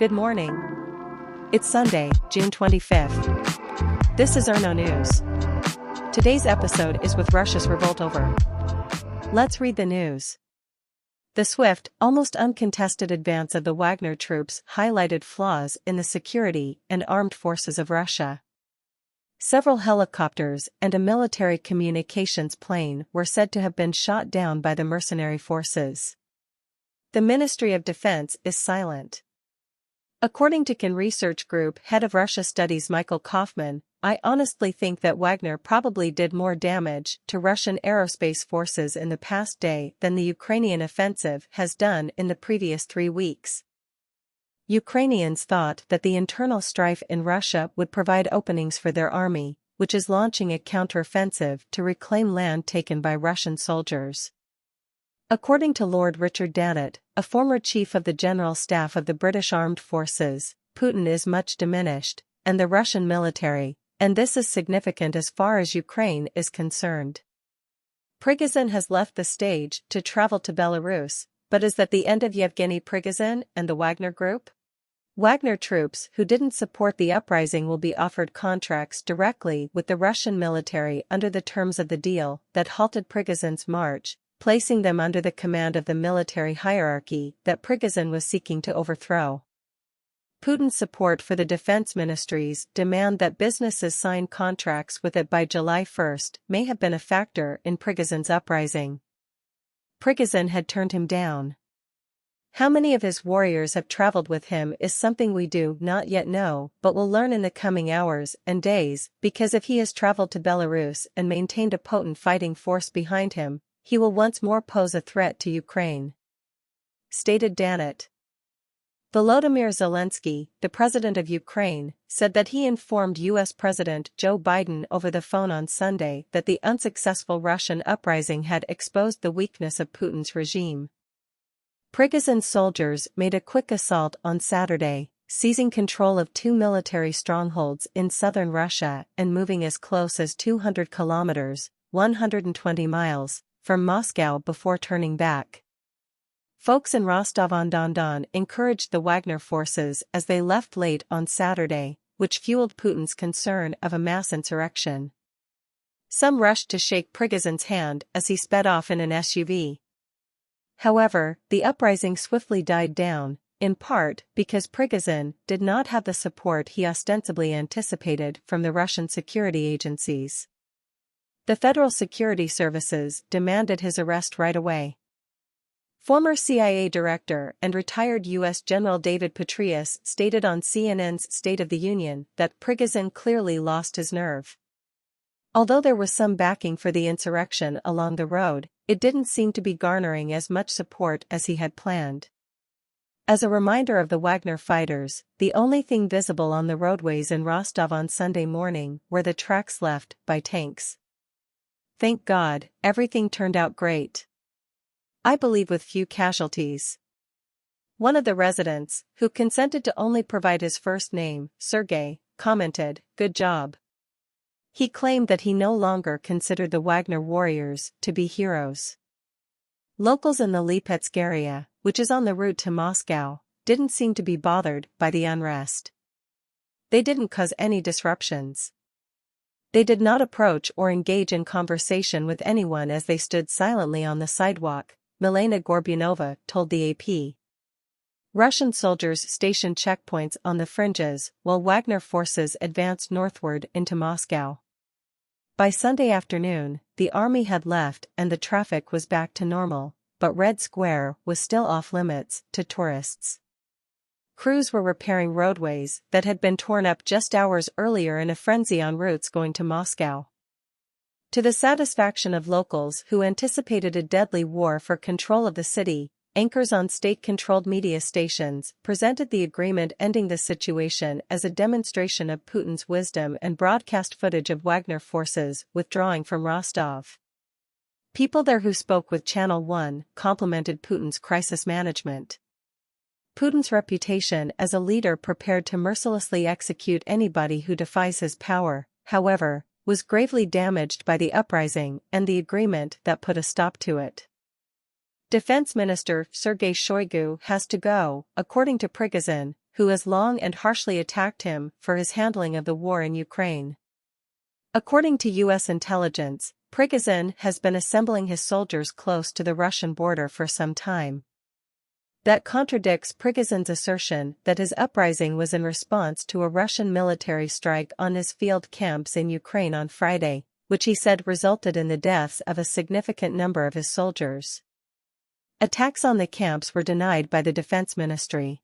Good morning. It's Sunday, June 25th. This is Oernoe News. Today's episode is with Russia's revolt over. Let's read the news. The swift, almost uncontested advance of the Wagner troops highlighted flaws in the security and armed forces of Russia. Several helicopters and a military communications plane were said to have been shot down by the mercenary forces. The Ministry of Defense is silent. According to CAN Research Group head of Russia Studies Michael Kaufman, I honestly think that Wagner probably did more damage to Russian aerospace forces in the past day than the Ukrainian offensive has done in the previous 3 weeks. Ukrainians thought that the internal strife in Russia would provide openings for their army, which is launching a counteroffensive to reclaim land taken by Russian soldiers. According to Lord Richard Dannett, a former chief of the General Staff of the British Armed Forces, Putin is much diminished, and the Russian military, and this is significant as far as Ukraine is concerned. Prigozhin has left the stage to travel to Belarus, but is that the end of Yevgeny Prigozhin and the Wagner Group? Wagner troops who didn't support the uprising will be offered contracts directly with the Russian military under the terms of the deal that halted Prigozhin's march, placing them under the command of the military hierarchy that Prigozhin was seeking to overthrow. Putin's support for the defense ministries demand that businesses sign contracts with it by July 1 may have been a factor in Prigozhin's uprising. Prigozhin had turned him down. How many of his warriors have traveled with him is something we do not yet know, but will learn in the coming hours and days, because if he has traveled to Belarus and maintained a potent fighting force behind him, he will once more pose a threat to Ukraine. Stated Dannett. Volodymyr Zelensky, the president of Ukraine, said that he informed U.S. President Joe Biden over the phone on Sunday that the unsuccessful Russian uprising had exposed the weakness of Putin's regime. Prigozhin's soldiers made a quick assault on Saturday, seizing control of 2 military strongholds in southern Russia and moving as close as 200 kilometers, 120 miles, from Moscow before turning back. Folks in Rostov-on-Don encouraged the Wagner forces as they left late on Saturday, which fueled Putin's concern of a mass insurrection. Some rushed to shake Prigozhin's hand as he sped off in an SUV. However, the uprising swiftly died down, in part because Prigozhin did not have the support he ostensibly anticipated from the Russian security agencies. The Federal Security Services demanded his arrest right away. Former CIA director and retired U.S. General David Petraeus stated on CNN's State of the Union that Prigozhin clearly lost his nerve. Although there was some backing for the insurrection along the road, it didn't seem to be garnering as much support as he had planned. As a reminder of the Wagner fighters, the only thing visible on the roadways in Rostov on Sunday morning were the tracks left by tanks. Thank God, everything turned out great. I believe with few casualties. One of the residents, who consented to only provide his first name, Sergei, commented, "Good job." He claimed that he no longer considered the Wagner warriors to be heroes. Locals in the Lipetsk area, which is on the route to Moscow, didn't seem to be bothered by the unrest. They didn't cause any disruptions. They did not approach or engage in conversation with anyone as they stood silently on the sidewalk, Milena Gorbunova told the AP. Russian soldiers stationed checkpoints on the fringes while Wagner forces advanced northward into Moscow. By Sunday afternoon, the army had left and the traffic was back to normal, but Red Square was still off-limits to tourists. Crews were repairing roadways that had been torn up just hours earlier in a frenzy on routes going to Moscow. To the satisfaction of locals who anticipated a deadly war for control of the city, anchors on state-controlled media stations presented the agreement ending the situation as a demonstration of Putin's wisdom and broadcast footage of Wagner forces withdrawing from Rostov. People there who spoke with Channel 1 complimented Putin's crisis management. Putin's reputation as a leader prepared to mercilessly execute anybody who defies his power, however, was gravely damaged by the uprising and the agreement that put a stop to it. Defense Minister Sergei Shoigu has to go, according to Prigozhin, who has long and harshly attacked him for his handling of the war in Ukraine. According to U.S. intelligence, Prigozhin has been assembling his soldiers close to the Russian border for some time. That contradicts Prigozhin's assertion that his uprising was in response to a Russian military strike on his field camps in Ukraine on Friday, which he said resulted in the deaths of a significant number of his soldiers. Attacks on the camps were denied by the Defense Ministry.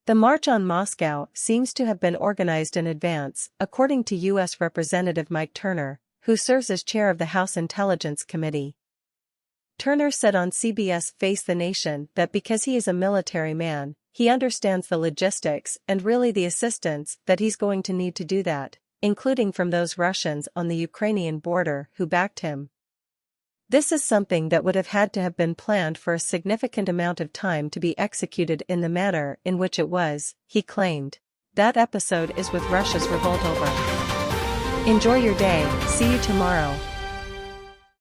The march on Moscow seems to have been organized in advance, according to U.S. Representative Mike Turner, who serves as chair of the House Intelligence Committee. Turner said on CBS Face the Nation that because he is a military man, he understands the logistics and really the assistance that he's going to need to do that, including from those Russians on the Ukrainian border who backed him. This is something that would have had to have been planned for a significant amount of time to be executed in the manner in which it was, he claimed. That episode is with Russia's revolt over. Enjoy your day, see you tomorrow.